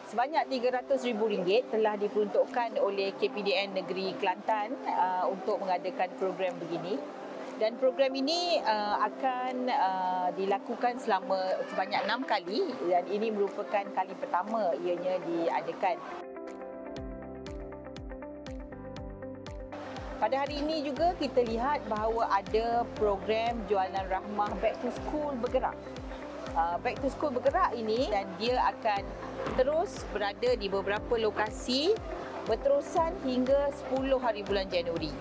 Sebanyak RM300,000 telah diperuntukkan oleh KPDN Negeri Kelantan untuk mengadakan program begini. Dan program ini akan dilakukan sebanyak 6 kali dan ini merupakan kali pertama ianya diadakan. Pada hari ini juga kita lihat bahawa ada program jualan rahmah Back to School bergerak. Back to School bergerak ini dan dia akan terus berada di beberapa lokasi berterusan hingga 10 hari bulan Januari.